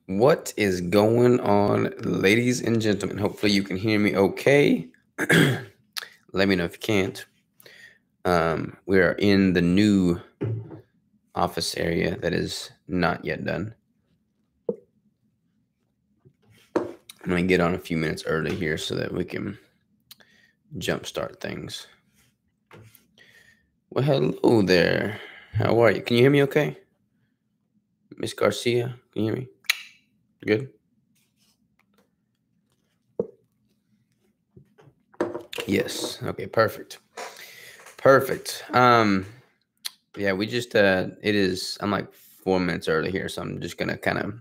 What is going on, ladies and gentlemen? Hopefully you can hear me okay. Let me know if you can't. We are in the new office area that is not yet done. I'm going to get on a few minutes early here so that we can jumpstart things. Well, hello there. How are you? Can you hear me okay? Miss Garcia, can you hear me? Good? Yes. Okay, perfect. Perfect. Yeah, we just I'm like 4 minutes early here, so I'm just gonna kind of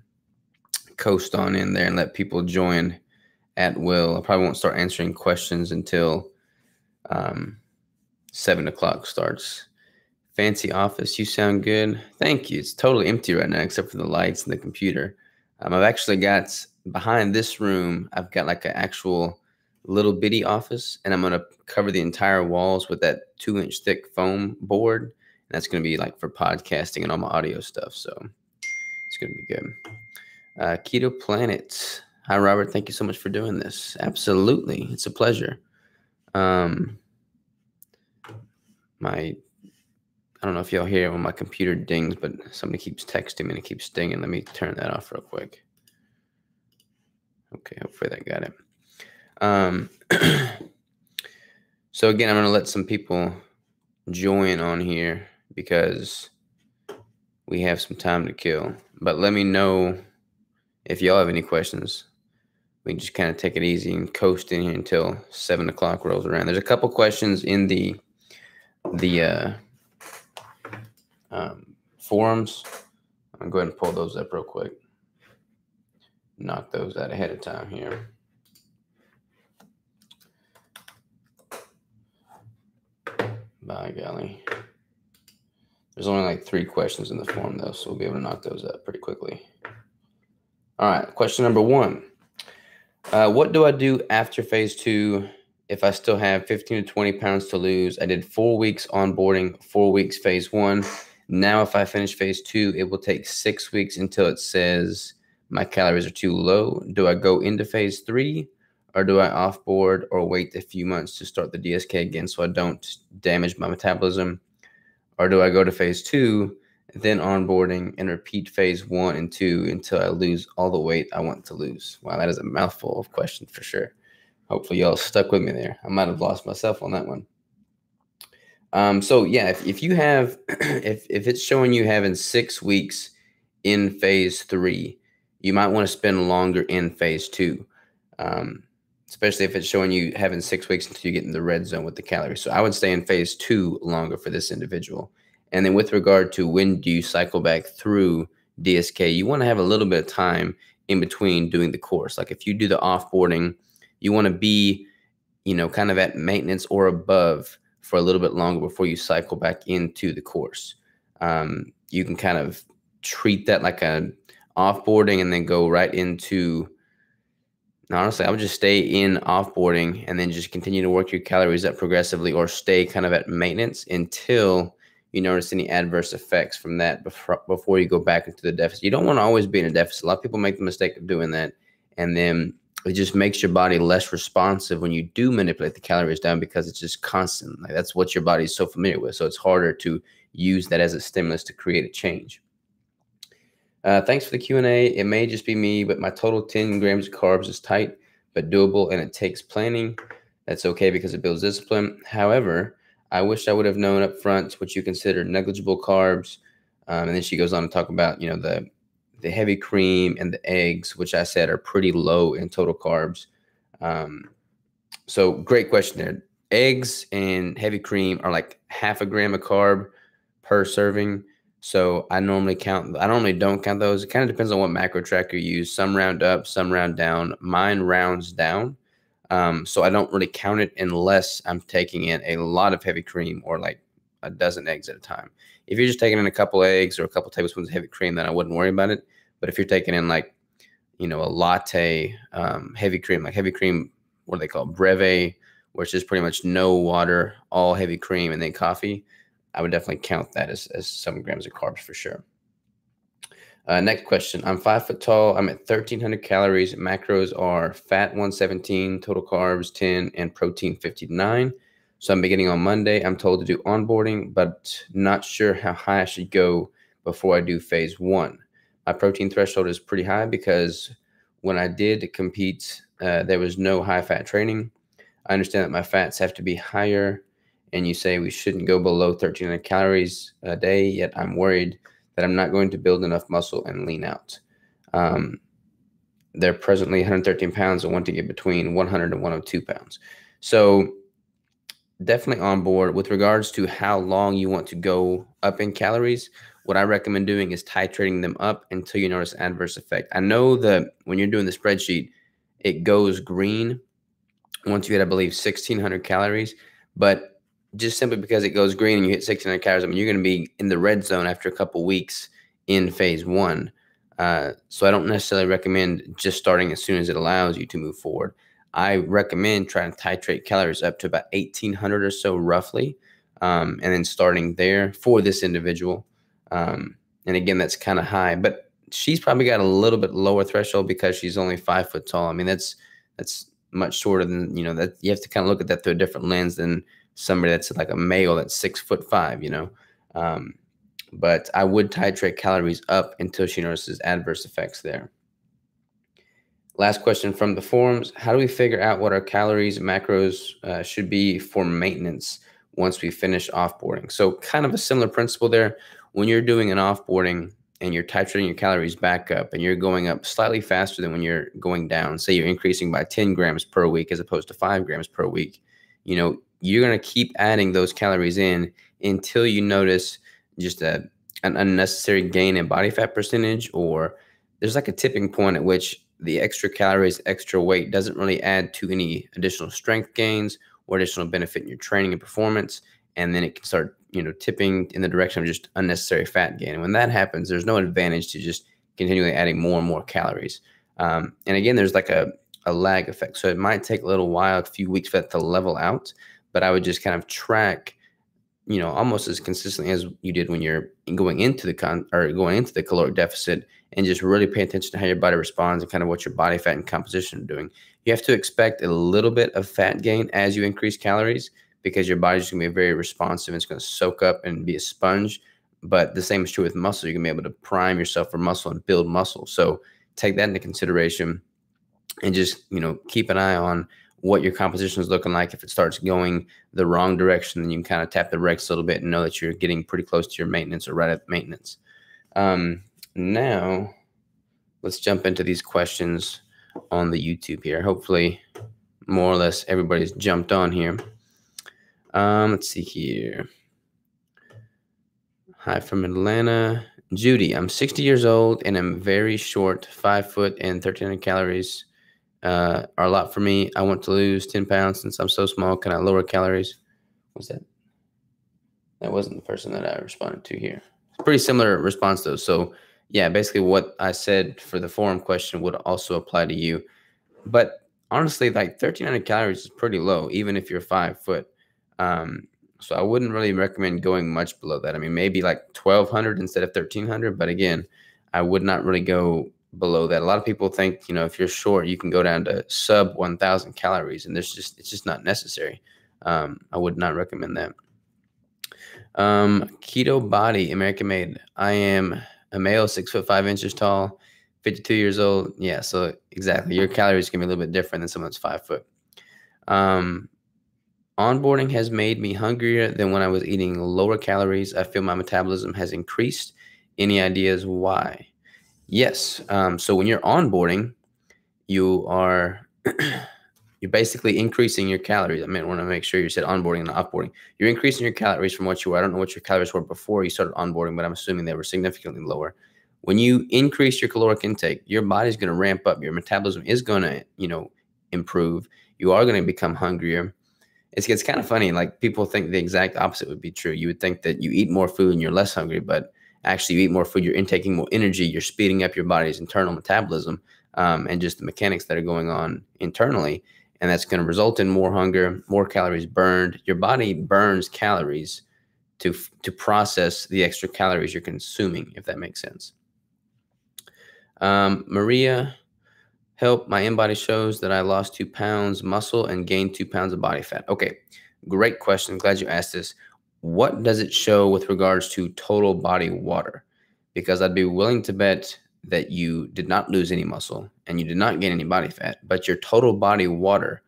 coast on in there and let people join at will. I probably won't start answering questions until 7 o'clock starts. Fancy office, you sound good. Thank you. It's totally empty right now except for the lights and the computer. I've actually got behind this room, I've got like an actual little bitty office, and I'm going to cover the entire walls with that 2-inch thick foam board. And that's going to be like for podcasting and all my audio stuff. So it's going to be good. Keto Planet. Hi, Robert. Thank you so much for doing this. Absolutely. It's a pleasure. I don't know if y'all hear when my computer dings, but somebody keeps texting me and it keeps stinging. Let me turn that off real quick. Okay, hopefully that got it. So again, I'm going to let some people join on here because we have some time to kill. But let me know if y'all have any questions. We can just kind of take it easy and coast in here until 7 o'clock rolls around. There's a couple questions in the forums. I'm going to go ahead and pull those up real quick. Knock those out ahead of time here. By golly. There's only like 3 questions in the forum though, so we'll be able to knock those out pretty quickly. All right, question number 1. What do I do after phase 2 if I still have 15 to 20 pounds to lose? I did 4 weeks onboarding, 4 weeks phase 1. Now, if I finish phase 2, it will take 6 weeks until it says my calories are too low. Do I go into phase 3, or do I offboard or wait a few months to start the DSK again so I don't damage my metabolism? Or do I go to phase 2, then onboarding and repeat phase 1 and 2 until I lose all the weight I want to lose? Wow, that is a mouthful of questions for sure. Hopefully y'all stuck with me there. I might have lost myself on that one. So yeah, if you have, if it's showing you having 6 weeks in phase 3, you might want to spend longer in phase 2, especially if it's showing you having 6 weeks until you get in the red zone with the calories. So I would stay in phase 2 longer for this individual. And then with regard to when do you cycle back through DSK, you want to have a little bit of time in between doing the course. Like if you do the offboarding, you want to be, kind of at maintenance or above for a little bit longer before you cycle back into the course. You can kind of treat that like a offboarding and then go right into, honestly, I would just stay in offboarding and then just continue to work your calories up progressively, or stay kind of at maintenance until you notice any adverse effects from that before you go back into the deficit. You don't want to always be in a deficit. A lot of people make the mistake of doing that, and then it just makes your body less responsive when you do manipulate the calories down, because it's just constant. Like that's what your body is so familiar with. So it's harder to use that as a stimulus to create a change. Thanks for the Q&A. It may just be me, but my total 10 grams of carbs is tight but doable, and it takes planning. That's okay because it builds discipline. However, I wish I would have known up front what you consider negligible carbs. And then she goes on to talk about, the heavy cream and the eggs, which I said are pretty low in total carbs. So great question there. Eggs and heavy cream are like 0.5 gram of carb per serving. So I normally don't count those. It kind of depends on what macro tracker you use. Some round up, some round down. Mine rounds down. So I don't really count it unless I'm taking in a lot of heavy cream or like a dozen eggs at a time. If you're just taking in a couple eggs or a couple tablespoons of heavy cream, then I wouldn't worry about it. But if you're taking in like, a latte, heavy cream, what do they call it? Breve, which is pretty much no water, all heavy cream, and then coffee, I would definitely count that as some grams of carbs for sure. Next question. I'm 5 foot tall. I'm at 1,300 calories. Macros are fat 117, total carbs 10, and protein 59. So I'm beginning on Monday. I'm told to do onboarding, but not sure how high I should go before I do phase 1. My protein threshold is pretty high because when I did compete, there was no high fat training. I understand that my fats have to be higher, and you say we shouldn't go below 1,300 calories a day, yet I'm worried that I'm not going to build enough muscle and lean out. They're presently 113 pounds and want to get between 100 and 102 pounds. So definitely on board. With regards to how long you want to go up in calories, what I recommend doing is titrating them up until you notice adverse effect. I know that when you're doing the spreadsheet, it goes green once you hit, I believe, 1,600 calories, but just simply because it goes green and you hit 1,600 calories, I mean, you're going to be in the red zone after a couple weeks in phase 1. So I don't necessarily recommend just starting as soon as it allows you to move forward. I recommend trying to titrate calories up to about 1,800 or so roughly, and then starting there for this individual. And again, that's kind of high, but she's probably got a little bit lower threshold because she's only 5 foot tall. I mean, that's much shorter than, that you have to kind of look at that through a different lens than somebody that's like a male that's 6'5", but I would titrate calories up until she notices adverse effects there. Last question from the forums. How do we figure out what our calories, macros should be for maintenance once we finish offboarding? So kind of a similar principle there. When you're doing an offboarding and you're titrating your calories back up and you're going up slightly faster than when you're going down, say you're increasing by 10 grams per week as opposed to 5 grams per week, you're going to keep adding those calories in until you notice just an unnecessary gain in body fat percentage, or there's like a tipping point at which the extra calories, extra weight doesn't really add to any additional strength gains or additional benefit in your training and performance. And then it can start, tipping in the direction of just unnecessary fat gain. And when that happens, there's no advantage to just continually adding more and more calories. And again, there's like a lag effect. So it might take a little while, a few weeks for that to level out, but I would just kind of track, almost as consistently as you did when you're going into the caloric deficit, and just really pay attention to how your body responds and kind of what your body fat and composition are doing. You have to expect a little bit of fat gain as you increase calories, because your body's going to be very responsive and it's going to soak up and be a sponge. But the same is true with muscle. You're going to be able to prime yourself for muscle and build muscle. So take that into consideration and just, keep an eye on what your composition is looking like. If it starts going the wrong direction, then you can kind of tap the brakes a little bit and know that you're getting pretty close to your maintenance or right at maintenance. Now, let's jump into these questions on the YouTube here. Hopefully, more or less, everybody's jumped on here. Let's see here. Hi from Atlanta. Judy, I'm 60 years old and I'm very short, 5 foot and 1,300 calories are a lot for me. I want to lose 10 pounds since I'm so small. Can I lower calories? What's that? That wasn't the person that I responded to here. Pretty similar response though. So yeah, basically what I said for the forum question would also apply to you. But honestly, like 1,300 calories is pretty low, even if you're 5 foot. So I wouldn't really recommend going much below that. I mean, maybe like 1,200 instead of 1,300. But again, I would not really go below that. A lot of people think, if you're short, you can go down to sub 1,000 calories, and it's just not necessary. I would not recommend that. Keto body, American made. I am a male, 6'5" tall, 52 years old. Yeah, so exactly. Your calories can be a little bit different than someone that's 5 foot. Onboarding has made me hungrier than when I was eating lower calories. I feel my metabolism has increased. Any ideas why? Yes. So when you're onboarding, you're basically increasing your calories. I want to make sure you said onboarding and offboarding. You're increasing your calories from what you were. I don't know what your calories were before you started onboarding, but I'm assuming they were significantly lower. When you increase your caloric intake, your body's going to ramp up. Your metabolism is going to, improve. You are going to become hungrier. It's kind of funny. Like, people think the exact opposite would be true. You would think that you eat more food and you're less hungry, but actually you eat more food, you're intaking more energy, you're speeding up your body's internal metabolism, and just the mechanics that are going on internally. And that's going to result in more hunger, more calories burned. Your body burns calories to process the extra calories you're consuming, if that makes sense. Maria, help. My InBody shows that I lost 2 pounds muscle and gained 2 pounds of body fat. Okay, great question. Glad you asked this. What does it show with regards to total body water? Because I'd be willing to bet that you did not lose any muscle and you did not gain any body fat, but your total body water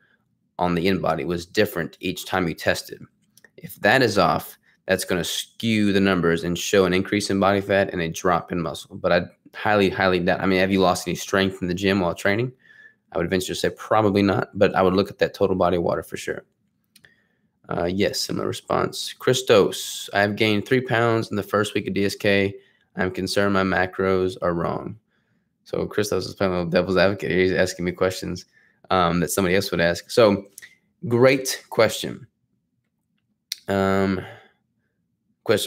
on the InBody was different each time you tested. If that is off, that's going to skew the numbers and show an increase in body fat and a drop in muscle. But I highly doubt. I mean, have you lost any strength in the gym while training? I would venture to say probably not, but I would look at that total body water for sure. Yes, similar response. Christos, I have gained 3 pounds in the first week of DSK. I'm concerned my macros are wrong. So Christos is playing a little devil's advocate. He's asking me questions that somebody else would ask. So great question. Question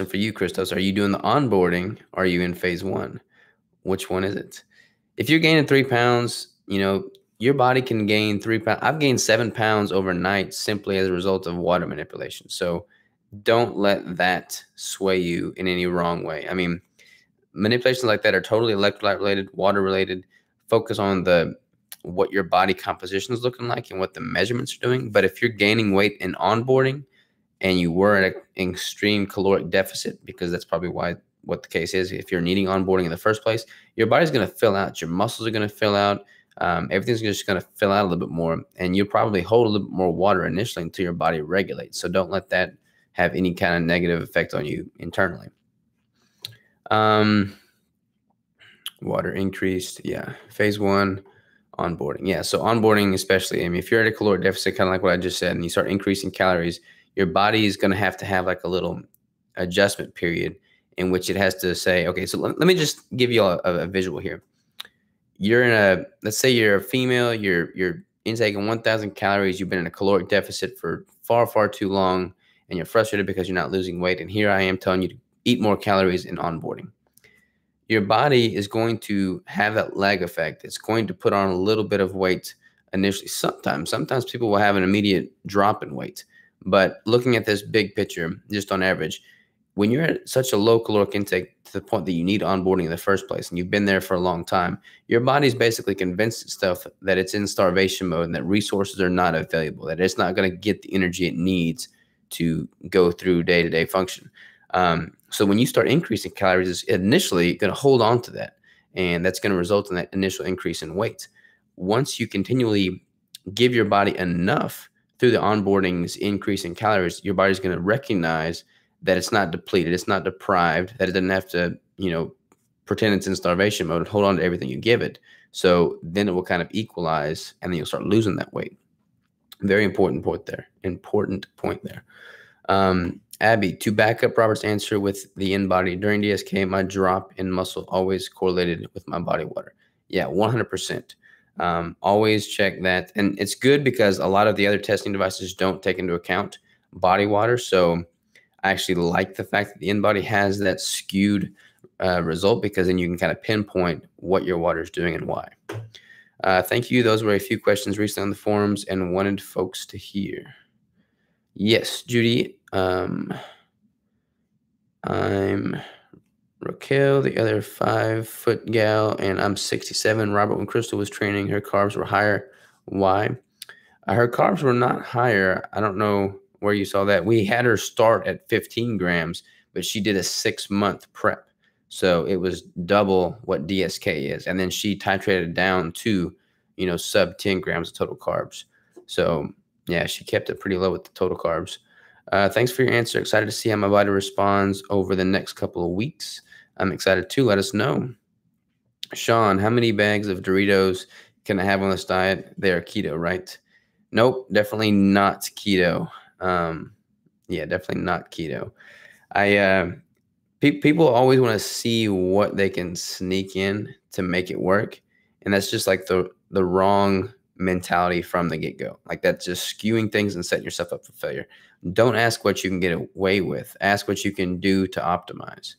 for you, Christos. Are you doing the onboarding? Or are you in phase 1? Which one is it? If you're gaining 3 pounds, you know, your body can gain 3 pounds. I've gained 7 pounds overnight simply as a result of water manipulation. So don't let that sway you in any wrong way. I mean, manipulations like that are totally electrolyte related, water related. Focus on what your body composition is looking like and what the measurements are doing. But if you're gaining weight in onboarding and you were at an extreme caloric deficit, because that's probably what the case is. If you're needing onboarding in the first place, your body's going to fill out. Your muscles are going to fill out. Everything's just going to fill out a little bit more, and you'll probably hold a little bit more water initially until your body regulates. So don't let that have any kind of negative effect on you internally. Water increased. Yeah. Phase 1 onboarding. Yeah. So onboarding, especially, I mean, if you're at a caloric deficit, kind of like what I just said, and you start increasing calories, your body is going to have like a little adjustment period in which it has to say, okay, so let me just give you a visual here. You're in let's say you're a female, you're intaking 1,000 calories. You've been in a caloric deficit for far too long, and you're frustrated because you're not losing weight. And here I am telling you to eat more calories in onboarding. Your body is going to have that lag effect. It's going to put on a little bit of weight initially. Sometimes people will have an immediate drop in weight. But looking at this big picture, just on average, when you're at such a low caloric intake to the point that you need onboarding in the first place, and you've been there for a long time, your body's basically convinced itself that it's in starvation mode and that resources are not available, that it's not going to get the energy it needs to go through day-to-day function. So when you start increasing calories, it's initially going to hold on to that, and that's going to result in that initial increase in weight. Once you continually give your body enough through the onboarding's increase in calories, your body's going to recognize that it's not depleted, it's not deprived, that it doesn't have to, pretend it's in starvation mode and hold on to everything you give it. So then it will kind of equalize, and then you'll start losing that weight. Very important point there. Abby, to back up Robert's answer with the InBody, during DSK, my drop in muscle always correlated with my body water. Yeah, 100%. Always check that. And it's good because a lot of the other testing devices don't take into account body water. So I actually like the fact that the InBody has that skewed result, because then you can kind of pinpoint what your water is doing and why. Thank you. Those were a few questions recently on the forums and wanted folks to hear. Yes, Judy. I'm Raquel, the other 5-foot gal, and I'm 67. Robert, when Crystal was training, her carbs were higher. Why? Her carbs were not higher. I don't know where you saw that. We had her start at 15 grams, but she did a 6-month prep. So it was double what DSK is. And then she titrated down to, sub 10 grams of total carbs. So yeah, she kept it pretty low with the total carbs. Thanks for your answer. Excited to see how my body responds over the next couple of weeks. I'm excited too. Let us know. Sean, how many bags of Doritos can I have on this diet? They are keto, right? Nope, definitely not keto. Yeah, definitely not keto. People always want to see what they can sneak in to make it work. And that's just like the wrong mentality from the get-go. Like, that's just skewing things and setting yourself up for failure. Don't ask what you can get away with. Ask what you can do to optimize.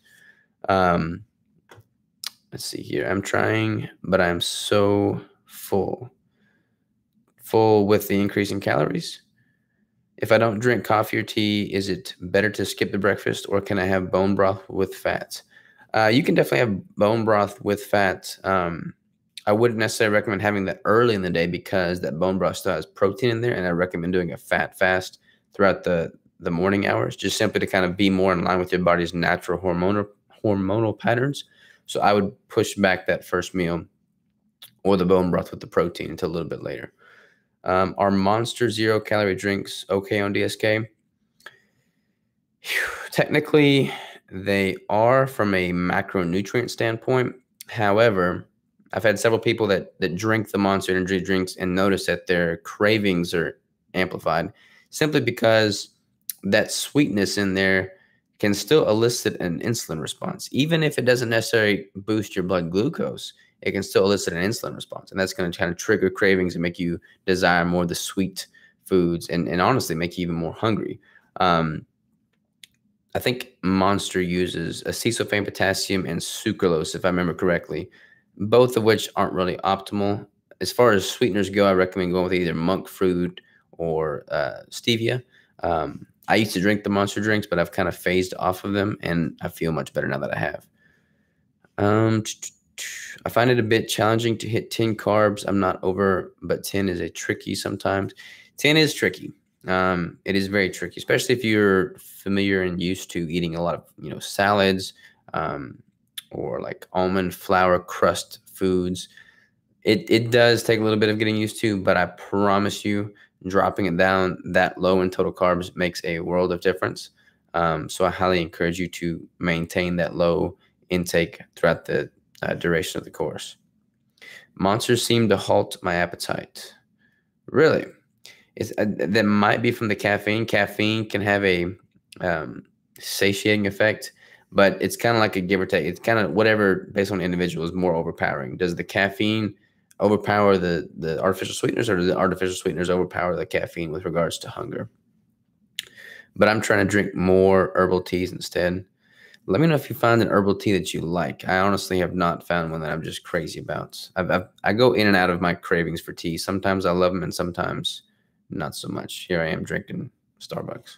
Let's see here. I'm trying, but I'm so full with the increase in calories. If I don't drink coffee or tea, is it better to skip the breakfast, or can I have bone broth with fats? You can definitely have bone broth with fat. I wouldn't necessarily recommend having that early in the day because that bone broth still has protein in there, and I recommend doing a fat fast throughout the morning hours, just simply to kind of be more in line with your body's natural hormonal patterns. So I would push back that first meal or the bone broth with the protein until a little bit later. Are Monster 0-calorie drinks okay on DSK? Technically, they are from a macronutrient standpoint. However, I've had several people that drink the Monster Energy drinks and notice that their cravings are amplified simply because that sweetness in there can still elicit an insulin response. Even if it doesn't necessarily boost your blood glucose, it can still elicit an insulin response. And that's going to kind of trigger cravings and make you desire more of the sweet foods and honestly make you even more hungry. I think Monster uses acesulfame potassium and sucralose, if I remember correctly, both of which aren't really optimal. As far as sweeteners go, I recommend going with either monk fruit or stevia. I used to drink the Monster drinks, but I've kind of phased off of them, and I feel much better now that I have. I find it a bit challenging to hit 10 carbs. I'm not over, but 10 is a tricky sometimes. 10 is tricky. It is very tricky, especially if you're familiar and used to eating a lot of, salads, or like almond flour crust foods. It does take a little bit of getting used to, but I promise you, dropping it down that low in total carbs makes a world of difference. So I highly encourage you to maintain that low intake throughout the duration of the course. Monsters seem to halt my appetite. Really? That might be from the caffeine. Caffeine can have a satiating effect, but it's kind of like a give or take. It's kind of whatever based on the individual is more overpowering. Does the caffeine overpower the artificial sweeteners, or do the artificial sweeteners overpower the caffeine with regards to hunger? But I'm trying to drink more herbal teas instead. Let me know if you find an herbal tea that you like. I honestly have not found one that I'm just crazy about. I go in and out of my cravings for tea. Sometimes I love them and sometimes not so much. Here I am drinking Starbucks.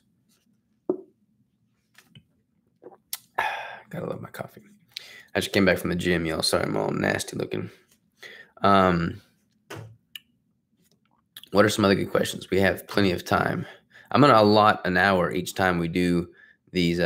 Gotta love my coffee. I just came back from the gym, y'all. Sorry, I'm all nasty looking. What are some other good questions? We have plenty of time. I'm gonna allot an hour each time we do these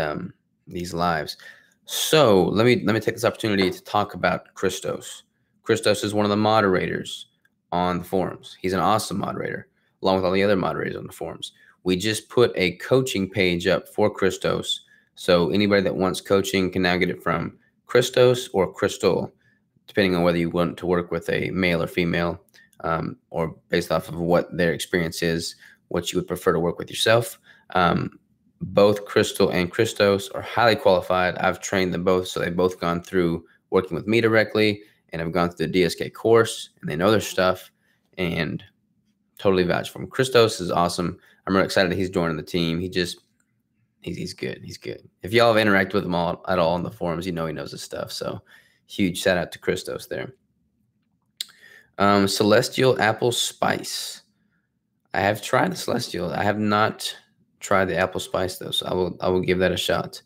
lives. So let me take this opportunity to talk about Christos. Christos is one of the moderators on the forums. He's an awesome moderator, along with all the other moderators on the forums. We just put a coaching page up for Christos. So anybody that wants coaching can now get it from Christos or Crystal, depending on whether you want to work with a male or female, or based off of what their experience is, what you would prefer to work with yourself. Both Crystal and Christos are highly qualified. I've trained them both, so they've both gone through working with me directly and have gone through the DSK course, and they know their stuff and totally vouch for him. Christos is awesome. I'm really excited that he's joining the team. He's good. He's good. If y'all have interacted with him at all on the forums, he knows his stuff. So huge shout out to Christos there. Celestial apple spice. I have tried the Celestial. I have not tried the apple spice though, so I will give that a shot.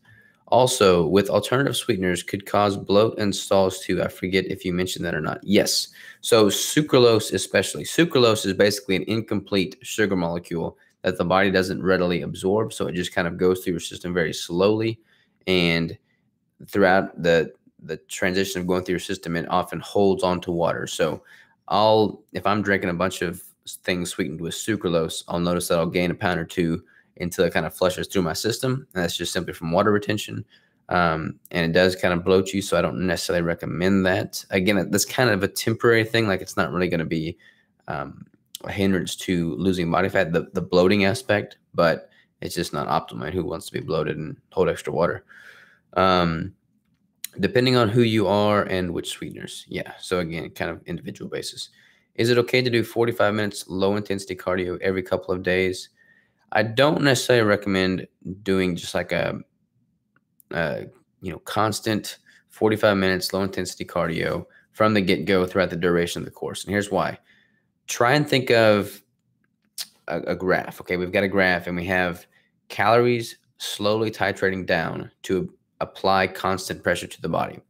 Also, with alternative sweeteners could cause bloat and stalls too. I forget if you mentioned that or not. Yes. So sucralose especially. Sucralose is basically an incomplete sugar molecule that the body doesn't readily absorb, so it just kind of goes through your system very slowly, and throughout the transition of going through your system, it often holds onto water. So if I'm drinking a bunch of things sweetened with sucralose, I'll notice that I'll gain a pound or two until it kind of flushes through my system. And that's just simply from water retention. And it does kind of bloat you, so I don't necessarily recommend that. Again, that's kind of a temporary thing. Like, it's not really going to be a hindrance to losing body fat, the bloating aspect, but it's just not optimal. Who wants to be bloated and hold extra water? Depending on who you are and which sweeteners. Yeah. So again, kind of individual basis. Is it okay to do 45 minutes low intensity cardio every couple of days? I don't necessarily recommend doing just like a constant 45 minutes low intensity cardio from the get-go throughout the duration of the course. And here's why. Try and think of a graph. Okay, we've got a graph and we have calories slowly titrating down to apply constant pressure to the body.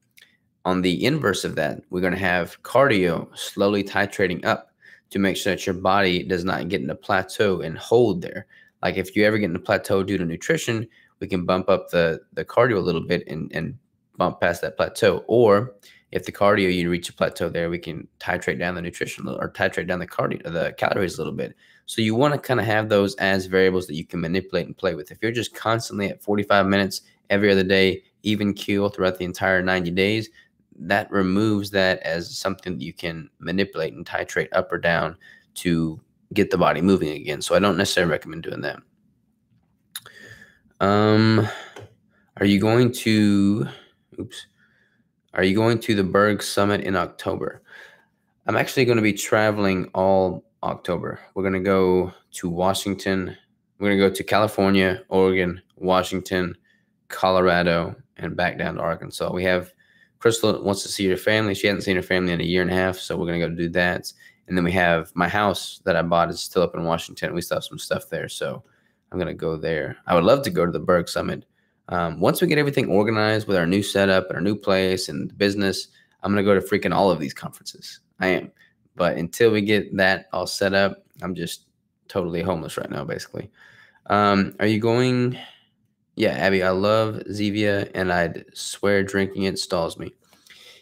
On the inverse of that, we're going to have cardio slowly titrating up to make sure that your body does not get in a plateau and hold there. Like if you ever get in a plateau due to nutrition, we can bump up the cardio a little bit and bump past that plateau. Or if the cardio, you reach a plateau there, we can titrate down the nutrition or titrate down the calories a little bit. So you want to kind of have those as variables that you can manipulate and play with. If you're just constantly at 45 minutes every other day, even keel throughout the entire 90 days, that removes that as something that you can manipulate and titrate up or down to get the body moving again. So I don't necessarily recommend doing that. Are you going to the Berg Summit in October? I'm actually going to be traveling all October. We're going to go to Washington. We're going to go to California, Oregon, Washington, Colorado, and back down to Arkansas. We have Crystal wants to see her family. She hasn't seen her family in a year and a half, so we're going to go do that. And then we have my house that I bought is still up in Washington. We still have some stuff there, so I'm going to go there. I would love to go to the Berg Summit. Once we get everything organized with our new setup and our new place and the business, I'm going to go to freaking all of these conferences. I am. But until we get that all set up, I'm just totally homeless right now, basically. Are you going? Yeah, Abby, I love Zevia, and I'd swear drinking it stalls me.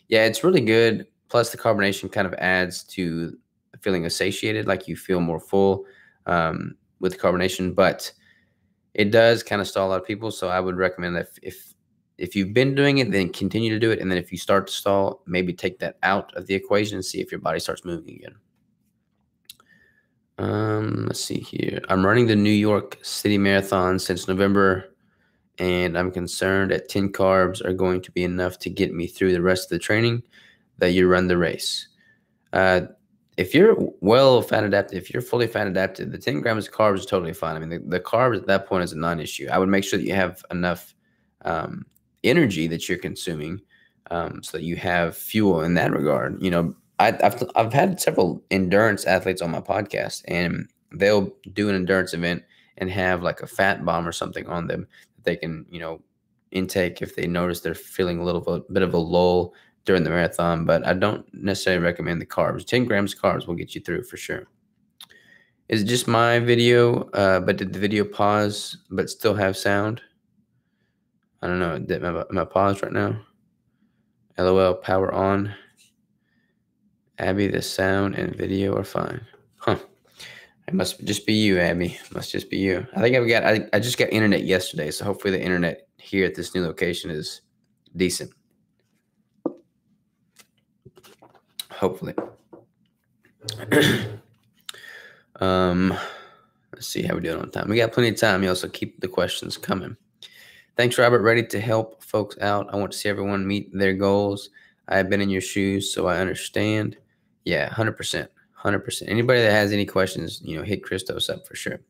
Yeah, it's really good. Plus, the carbonation kind of adds to feeling satiated, like you feel more full with the carbonation. But it does kind of stall a lot of people, so I would recommend that if you've been doing it, then continue to do it. And then if you start to stall, maybe take that out of the equation and see if your body starts moving again. Let's see here. I'm running the New York City Marathon since November, and I'm concerned that 10 carbs are going to be enough to get me through the rest of the training that you run the race. If you're fat adapted, if you're fully fat adapted, the 10 grams of carbs is totally fine. I mean, the carbs at that point is a non-issue. I would make sure that you have enough energy that you're consuming so that you have fuel in that regard. You know, I've had several endurance athletes on my podcast, and they'll do an endurance event and have like a fat bomb or something on them that they can, intake if they notice they're feeling a little bit of a lull during the marathon. But I don't necessarily recommend the carbs. 10 grams of carbs will get you through for sure. Is it just my video, but did the video pause but still have sound? I don't know. Am I paused right now? LOL, power on. Abby, the sound and video are fine. Huh. It must just be you, Abby. Must just be you. I think I just got internet yesterday, so hopefully the internet here at this new location is decent. Hopefully. Let's see how we're doing on time. We got plenty of time, y'all, so keep the questions coming. Thanks, Robert. Ready to help folks out. I want to see everyone meet their goals. I have been in your shoes, so I understand. Yeah, 100%. 100%. Anybody that has any questions, hit Christos up for sure.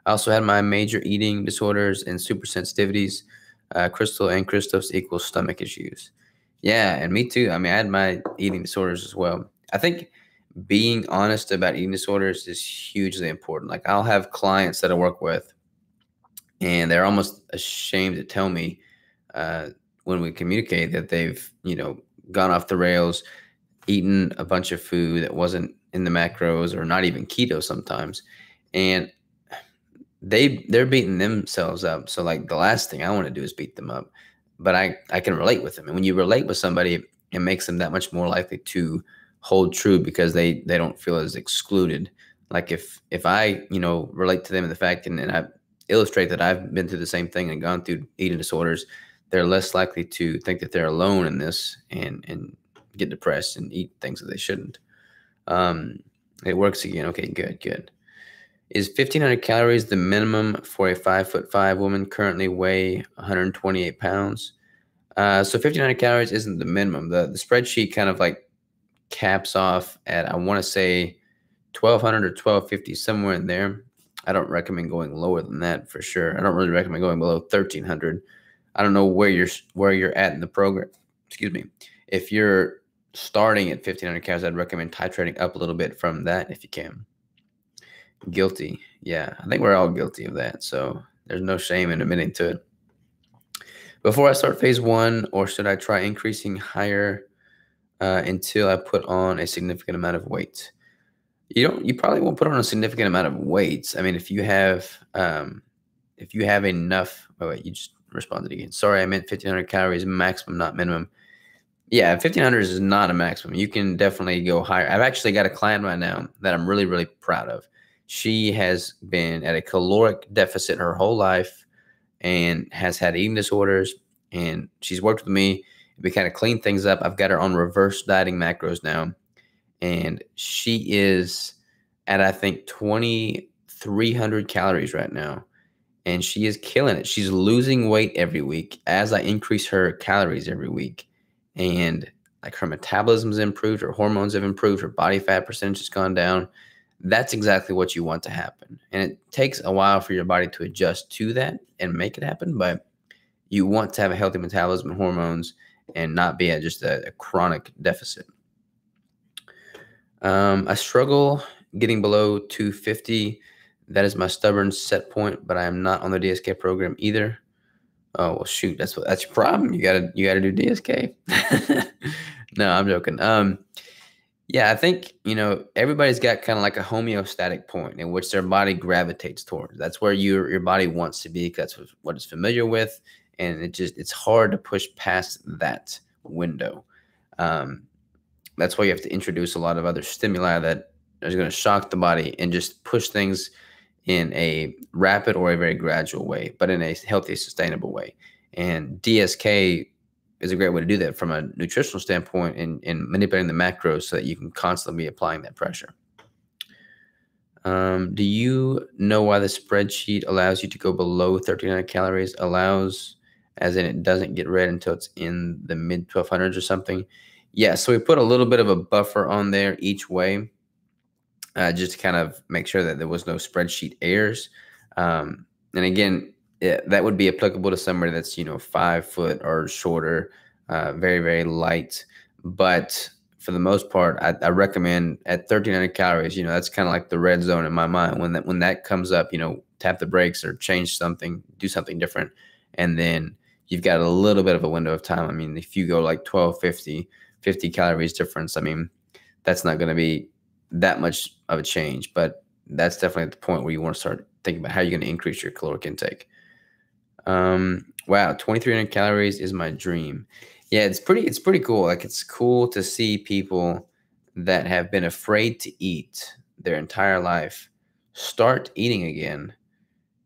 I also had my major eating disorders and super sensitivities. Crystal and Christos equals stomach issues. Yeah, and me too. I mean, I had my eating disorders as well. I think being honest about eating disorders is hugely important. Like I'll have clients that I work with, and they're almost ashamed to tell me when we communicate that they've, gone off the rails, eaten a bunch of food that wasn't in the macros or not even keto sometimes. And they're beating themselves up. So like the last thing I want to do is beat them up. But I can relate with them. And when you relate with somebody, it makes them that much more likely to hold true because they don't feel as excluded. Like if I, relate to them in the fact and I illustrate that I've been through the same thing and gone through eating disorders, they're less likely to think that they're alone in this and get depressed and eat things that they shouldn't. It works again. Okay, good. Is 1,500 calories the minimum for a 5'5" woman currently weigh 128 pounds? So 1,500 calories isn't the minimum. The spreadsheet kind of like caps off at, I want to say 1,200 or 1,250, somewhere in there. I don't recommend going lower than that for sure. I don't really recommend going below 1,300. I don't know where you're at in the program. Excuse me. If you're starting at 1,500 calories, I'd recommend titrating up a little bit from that if you can. Guilty. Yeah, I think we're all guilty of that. So there's no shame in admitting to it. Before I start phase 1, or should I try increasing higher until I put on a significant amount of weight? You probably won't put on a significant amount of weights. I mean, if you have enough. Oh wait, you just responded again. Sorry, I meant 1,500 calories maximum, not minimum. Yeah, 1,500 is not a maximum. You can definitely go higher. I've actually got a client right now that I'm really, really proud of. She has been at a caloric deficit her whole life and has had eating disorders. And she's worked with me. We kind of clean things up. I've got her on reverse dieting macros now. And she is at, I think, 2,300 calories right now. And she is killing it. She's losing weight every week as I increase her calories every week. And like her metabolism's improved, her hormones have improved, her body fat percentage has gone down. That's exactly what you want to happen. And it takes a while for your body to adjust to that and make it happen. But you want to have a healthy metabolism and hormones and not be at just a chronic deficit. I struggle getting below 250. That is my stubborn set point, but I am not on the DSK program either. Oh, well, shoot, that's your problem. You gotta do DSK. No, I'm joking. Yeah, I think, everybody's got kind of like a homeostatic point in which their body gravitates towards. That's where your body wants to be. That's what it's familiar with. And it's hard to push past that window. That's why you have to introduce a lot of other stimuli that is going to shock the body and just push things in a rapid or a very gradual way, but in a healthy, sustainable way. And DSK is a great way to do that from a nutritional standpoint and manipulating the macros so that you can constantly be applying that pressure. Do you know why the spreadsheet allows you to go below 1,300 calories? Allows, as in it doesn't get read until it's in the mid 1,200s or something? Yeah, so we put a little bit of a buffer on there each way, just to kind of make sure that there was no spreadsheet errors. And again, that would be applicable to somebody that's 5 foot or shorter, very, very light. But for the most part, I recommend at 1,300 calories. That's kind of like the red zone in my mind. When that comes up, tap the brakes or change something, do something different, and then you've got a little bit of a window of time. I mean, if you go like 1,250, 50 calories difference, I mean, that's not going to be that much of a change, but that's definitely at the point where you want to start thinking about how you're going to increase your caloric intake. Wow, 2,300 calories is my dream. Yeah, it's pretty cool. Like, it's cool to see people that have been afraid to eat their entire life start eating again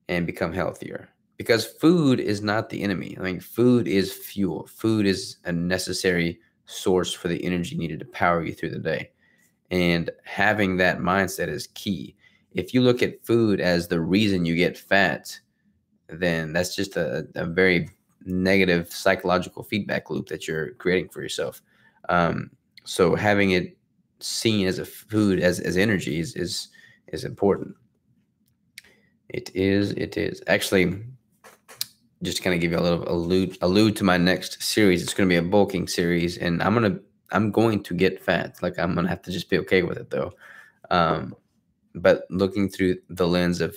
and become healthier. Because food is not the enemy. I mean, food is fuel. Food is a necessary source for the energy needed to power you through the day. And having that mindset is key. If you look at food as the reason you get fat, then that's just a very negative psychological feedback loop that you're creating for yourself. So having it seen as a food, as energy is important. It is. Actually, just to kind of give you a little allude to my next series. It's going to be a bulking series, and I'm going to get fat. Like, I'm going to have to just be okay with it, though. But looking through the lens of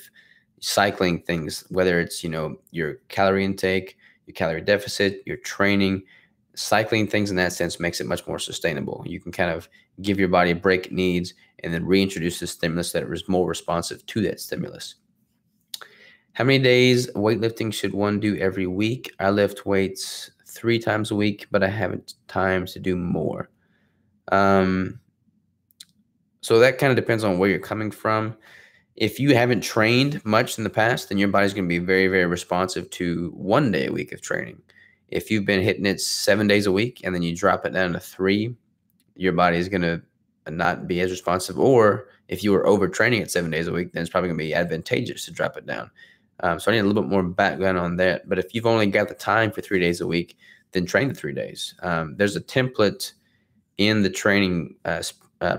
cycling things, whether it's, your calorie intake, your calorie deficit, your training, cycling things in that sense makes it much more sustainable. You can kind of give your body a break it needs and then reintroduce the stimulus that is more responsive to that stimulus. How many days weightlifting should one do every week? I lift weights 3 times a week, but I haven't time to do more. So that kind of depends on where you're coming from. If you haven't trained much in the past, then your body's going to be very, very responsive to 1 day a week of training. If you've been hitting it 7 days a week and then you drop it down to 3, your body is going to not be as responsive. Or if you were overtraining it 7 days a week, then it's probably going to be advantageous to drop it down. So I need a little bit more background on that. But if you've only got the time for 3 days a week, then train the 3 days. There's a template in the training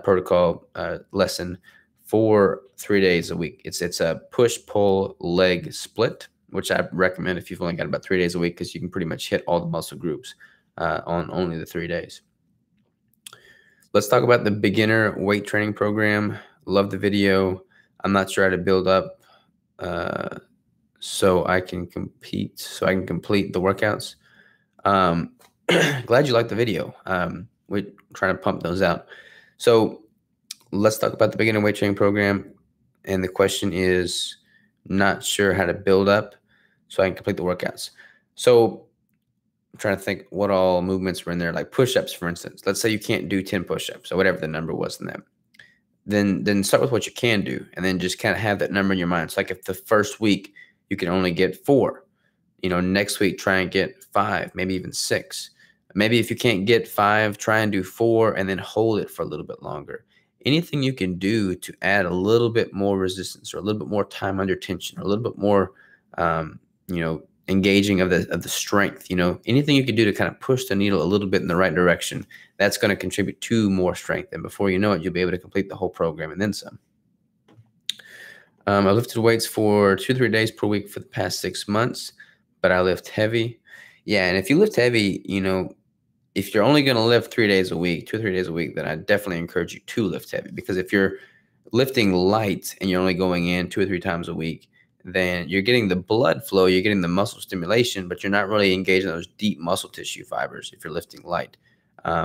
protocol lesson for 3 days a week. It's a push-pull leg split, which I recommend if you've only got about 3 days a week, because you can pretty much hit all the muscle groups on only the 3 days. Let's talk about the beginner weight training program. Love the video. I'm not sure how to build up so I can complete the workouts. Glad you liked the video. We're trying to pump those out. So let's talk about the beginner weight training program. And the question is, not sure how to build up so I can complete the workouts. So I'm trying to think what all movements were in there, like push-ups, for instance. Let's say you can't do 10 push-ups or whatever the number was in that. Then start with what you can do, and then just kind of have that number in your mind. It's like if the first week you can only get 4, next week try and get 5, maybe even 6. Maybe if you can't get 5, try and do 4 and then hold it for a little bit longer. Anything you can do to add a little bit more resistance or a little bit more time under tension or a little bit more, engaging of the strength, anything you can do to kind of push the needle a little bit in the right direction, that's going to contribute to more strength. And before you know it, you'll be able to complete the whole program and then some. I lifted weights for 2 to 3 days per week for the past 6 months, but I lift heavy. Yeah, and if you lift heavy, if you're only going to lift 3 days a week, 2 or 3 days a week, then I definitely encourage you to lift heavy. Because if you're lifting light and you're only going in 2 or 3 times a week, then you're getting the blood flow, you're getting the muscle stimulation, but you're not really engaging those deep muscle tissue fibers if you're lifting light.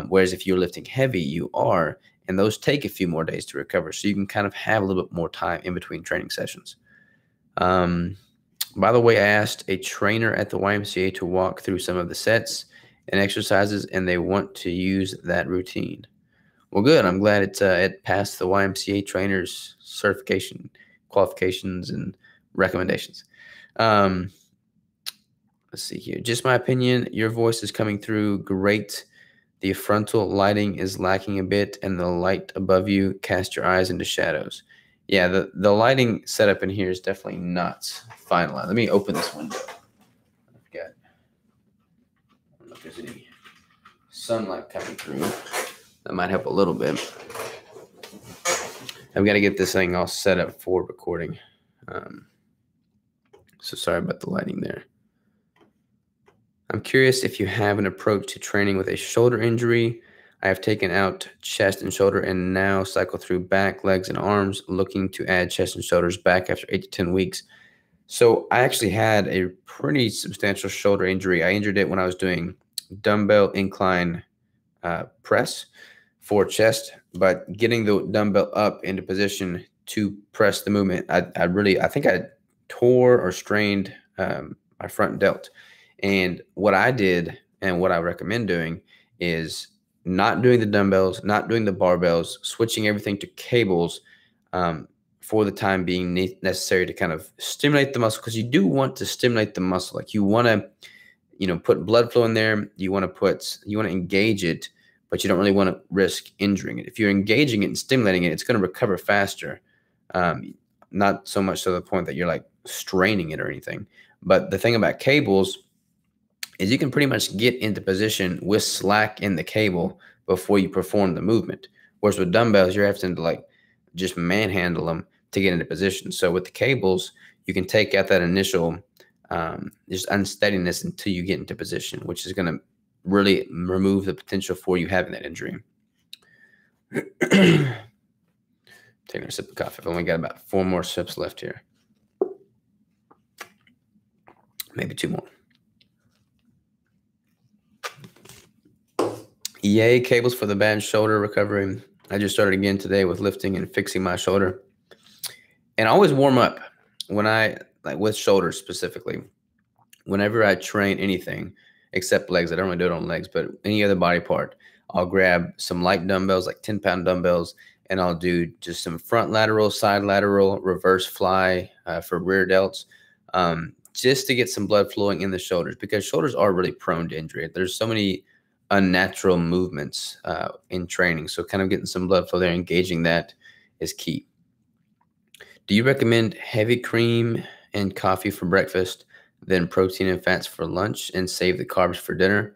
Whereas if you're lifting heavy, you are, and those take a few more days to recover. So you can kind of have a little bit more time in between training sessions. By the way, I asked a trainer at the YMCA to walk through some of the sets and exercises, and they want to use that routine. Well, good. I'm glad it passed the YMCA trainer's certification, qualifications, and recommendations. Let's see here. Just my opinion. Your voice is coming through great. The frontal lighting is lacking a bit, and the light above you cast your eyes into shadows. Yeah, the lighting setup in here is definitely not finalized. Let me open this window. I don't know if there's any sunlight coming through. That might help a little bit. I've got to get this thing all set up for recording. So sorry about the lighting there. I'm curious if you have an approach to training with a shoulder injury. I have taken out chest and shoulder and now cycle through back, legs, and arms, looking to add chest and shoulders back after 8 to 10 weeks. So I actually had a pretty substantial shoulder injury. I injured it when I was doing dumbbell incline press for chest, but getting the dumbbell up into position to press the movement, I think I tore or strained my front delt. And what I did and what I recommend doing is not doing the dumbbells, not doing the barbells, switching everything to cables for the time being necessary to kind of stimulate the muscle, because you do want to stimulate the muscle. Like you want to, put blood flow in there. You want to engage it, but you don't really want to risk injuring it. If you're engaging it and stimulating it, it's going to recover faster. Not so much to the point that you're like straining it or anything. But the thing about cables is you can pretty much get into position with slack in the cable before you perform the movement. Whereas with dumbbells, you're having to like just manhandle them to get into position. So with the cables, you can take out that initial just unsteadiness until you get into position, which is going to really remove the potential for you having that injury. Taking a sip of coffee. I've only got about 4 more sips left here. Maybe 2 more. Yay, cables for the bad shoulder recovery. I just started again today with lifting and fixing my shoulder. And I always warm up when with shoulders specifically. Whenever I train anything, except legs, I don't really do it on legs, but any other body part, I'll grab some light dumbbells, like 10-pound dumbbells, and I'll do just some front lateral, side lateral, reverse fly for rear delts, just to get some blood flowing in the shoulders, because shoulders are really prone to injury. There's so many unnatural movements in training. So kind of getting some blood flow there, engaging that is key. Do you recommend heavy cream and coffee for breakfast, then protein and fats for lunch, and save the carbs for dinner?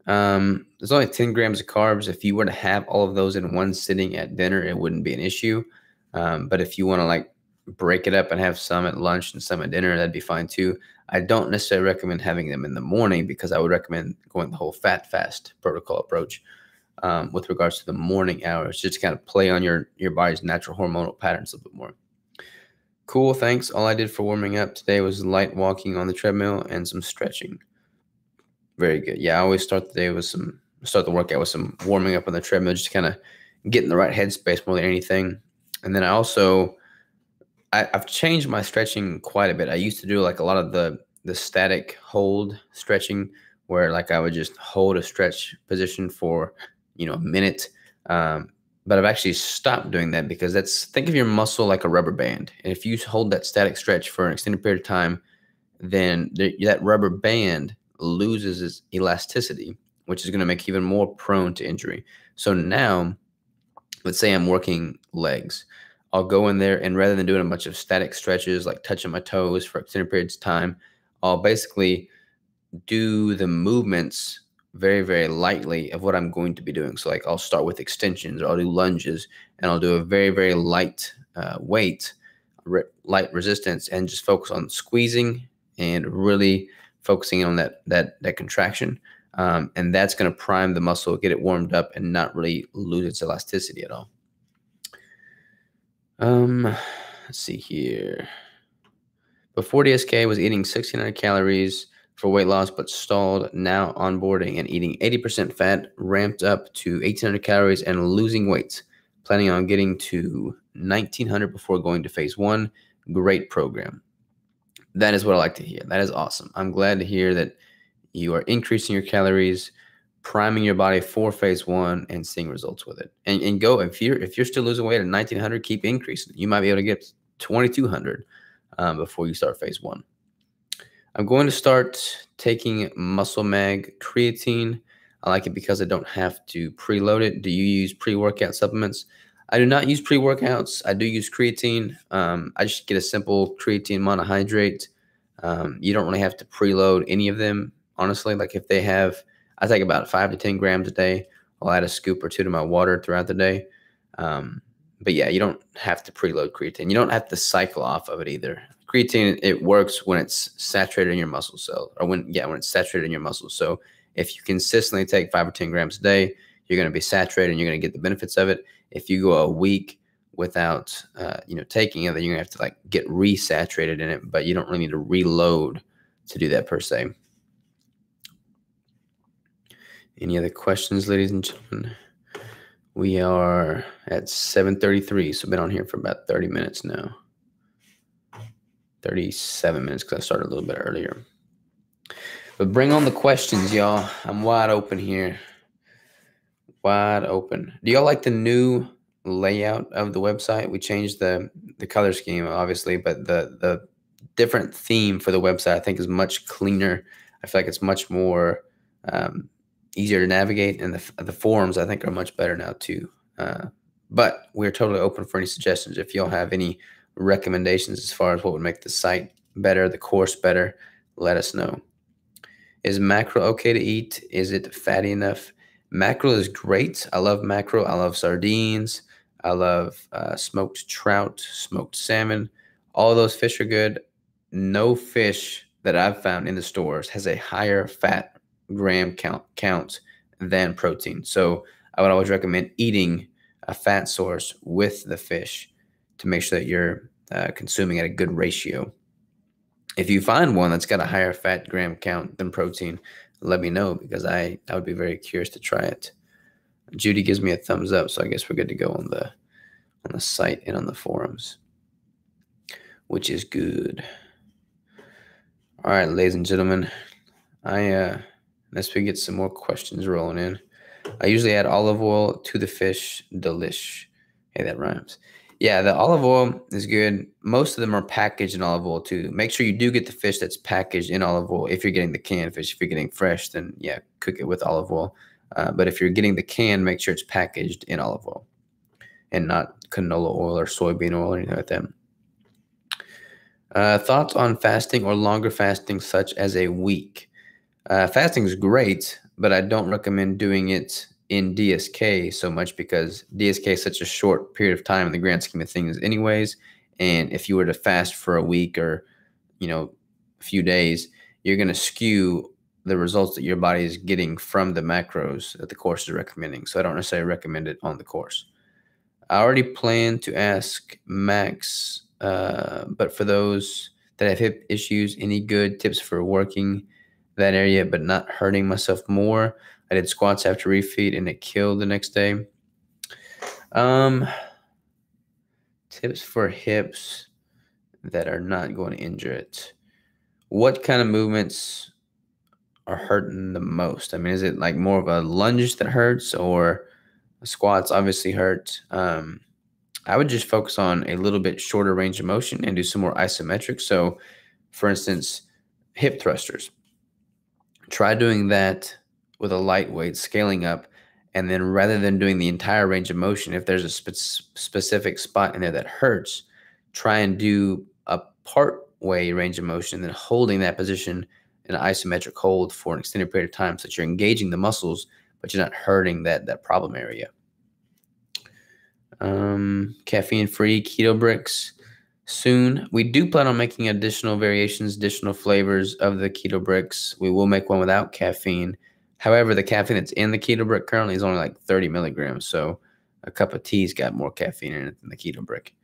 There's only 10 grams of carbs. If you were to have all of those in one sitting at dinner, it wouldn't be an issue. But if you want to like break it up and have some at lunch and some at dinner, that'd be fine too. I don't necessarily recommend having them in the morning, because I would recommend going the whole fat fast protocol approach with regards to the morning hours, just to kind of play on your body's natural hormonal patterns a little bit more. Cool, thanks. All I did for warming up today was light walking on the treadmill and some stretching. Very good. Yeah, I always start the workout with some warming up on the treadmill, just kind of get in the right headspace more than anything. And then I've changed my stretching quite a bit. I used to do like a lot of the static hold stretching, where like I would just hold a stretch position for, a minute. But I've actually stopped doing that because think of your muscle like a rubber band. And if you hold that static stretch for an extended period of time, then that rubber band loses its elasticity, which is going to make you even more prone to injury. So now, let's say I'm working legs. I'll go in there, and rather than doing a bunch of static stretches, like touching my toes for extended periods of time, I'll basically do the movements very, very lightly of what I'm going to be doing. So like I'll start with extensions, or I'll do lunges, and I'll do a very, very light weight, light resistance, and just focus on squeezing and really focusing on that contraction. And that's going to prime the muscle, get it warmed up, and not really lose its elasticity at all. Let's see here. Before DSK, was eating 1,600 calories for weight loss, but stalled. Now onboarding and eating 80% fat, ramped up to 1,800 calories and losing weight. Planning on getting to 1,900 before going to phase 1. Great program. That is what I like to hear. That is awesome. I'm glad to hear that you are increasing your calories, priming your body for phase 1, and seeing results with it. And go, if you're still losing weight at 1,900, keep increasing. You might be able to get 2,200 before you start phase 1. I'm going to start taking Muscle Mag creatine. I like it because I don't have to preload it. Do you use pre-workout supplements? I do not use pre-workouts. I do use creatine. I just get a simple creatine monohydrate. You don't really have to preload any of them, honestly. Like if they have, I take about 5 to 10 grams a day. I'll add a scoop or two to my water throughout the day. But yeah, you don't have to preload creatine. You don't have to cycle off of it either. Creatine, it works when it's saturated in your muscle cell, or when it's saturated in your muscles. So if you consistently take 5 or 10 grams a day, you're going to be saturated and you're going to get the benefits of it. If you go a week without, taking it, then you're going to have to like get resaturated in it, but you don't really need to reload to do that per se. Any other questions, ladies and gentlemen? We are at 7:33, so I've been on here for about 30 minutes now. 37 minutes because I started a little bit earlier. But bring on the questions, y'all. I'm wide open here. Wide open. Do y'all like the new layout of the website? We changed the color scheme, obviously, but the different theme for the website I think is much cleaner. I feel like it's much more easier to navigate, and the forums I think are much better now too. But we're totally open for any suggestions. If y'all have any recommendations as far as what would make the site better, the course better, let us know. Is mackerel okay to eat? Is it fatty enough? Mackerel is great. I love mackerel. I love sardines. I love smoked trout, smoked salmon. All of those fish are good. No fish that I've found in the stores has a higher fat gram count than protein. So I would always recommend eating a fat source with the fish to make sure that you're consuming at a good ratio. If you find one that's got a higher fat gram count than protein, let me know, because I would be very curious to try it. Judy gives me a thumbs up, so I guess we're good to go on the site and on the forums, which is good. All right, ladies and gentlemen, let's get some more questions rolling in. I usually add olive oil to the fish. Delish. Hey, that rhymes. Yeah, the olive oil is good. Most of them are packaged in olive oil too. Make sure you do get the fish that's packaged in olive oil. If you're getting the canned fish, if you're getting fresh, then yeah, cook it with olive oil. But if you're getting the can, make sure it's packaged in olive oil and not canola oil or soybean oil or anything like that. Thoughts on fasting or longer fasting, such as a week? Fasting is great, but I don't recommend doing it in DSK so much, because DSK is such a short period of time in the grand scheme of things anyways. And if you were to fast for a week or, a few days, you're going to skew the results that your body is getting from the macros that the course is recommending. So I don't necessarily recommend it on the course. I already plan to ask Max, but for those that have hip issues, any good tips for working that area, but not hurting myself more. I did squats after refeed and it killed the next day. Tips for hips that are not going to injure it. What kind of movements are hurting the most? I mean, is it like more of a lunge that hurts, or squats obviously hurt? I would just focus on a little bit shorter range of motion and do some more isometric. So, for instance, hip thrusters. Try doing that with a lightweight, scaling up, and then rather than doing the entire range of motion, if there's a specific spot in there that hurts, try and do a part way range of motion, then holding that position in an isometric hold for an extended period of time, so that you're engaging the muscles, but you're not hurting that problem area. Caffeine-free keto bricks soon. We do plan on making additional variations, additional flavors of the keto bricks. We will make one without caffeine. However, the caffeine that's in the keto brick currently is only like 30 milligrams. So a cup of tea's got more caffeine in it than the keto brick.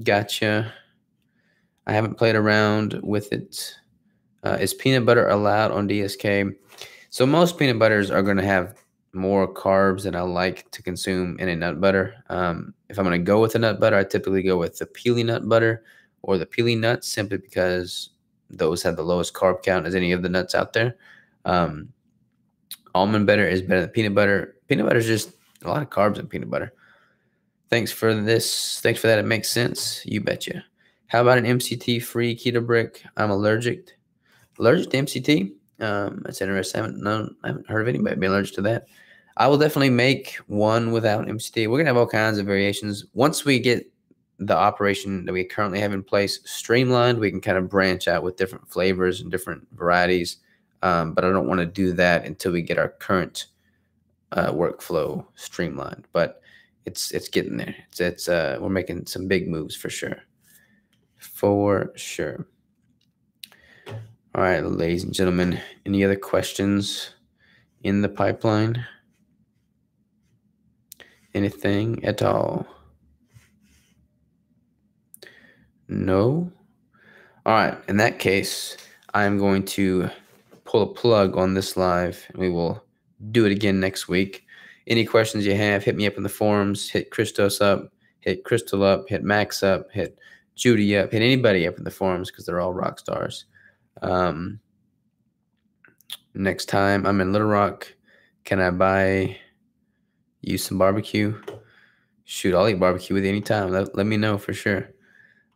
Gotcha. I haven't played around with it. Is peanut butter allowed on DSK? So most peanut butters are going to have more carbs than I like to consume in a nut butter. If I'm going to go with a nut butter, I typically go with the peely nut butter or the peely nuts, simply because those have the lowest carb count as any of the nuts out there. Almond butter is better than peanut butter. Peanut butter is just a lot of carbs in peanut butter. Thanks for this. Thanks for that. It makes sense. You betcha. How about an MCT-free keto brick? I'm allergic. Allergic to MCT? That's interesting. I haven't heard of anybody being allergic to that. I will definitely make one without MCT. We're going to have all kinds of variations. Once we get the operation that we currently have in place streamlined, we can kind of branch out with different flavors and different varieties. But I don't want to do that until we get our current workflow streamlined. But it's getting there. We're making some big moves for sure. For sure. All right, ladies and gentlemen, any other questions in the pipeline? Anything at all? No? All right, in that case, I'm going to pull a plug on this live, and we will do it again next week. Any questions you have, hit me up in the forums, hit Christos up, hit Crystal up, hit Max up, hit Judy up, hit anybody up in the forums, because they're all rock stars. Next time I'm in Little Rock, can I buy you some barbecue? Shoot, I'll eat barbecue with you anytime. Let me know for sure.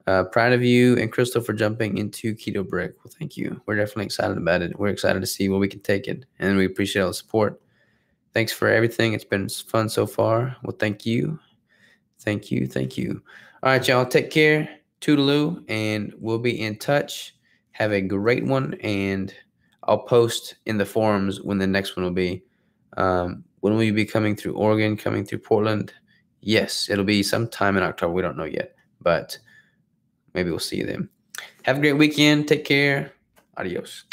Proud of you and Crystal for jumping into Keto Brick. Well, thank you. We're definitely excited about it. We're excited to see where we can take it, and we appreciate all the support. Thanks for everything. It's been fun so far. Well, thank you. Thank you. Thank you. All right, y'all. Take care. Toodaloo, and we'll be in touch. Have a great one, and I'll post in the forums when the next one will be. When will you be coming through Oregon, coming through Portland? Yes, it'll be sometime in October. We don't know yet, but maybe we'll see you then. Have a great weekend. Take care. Adios.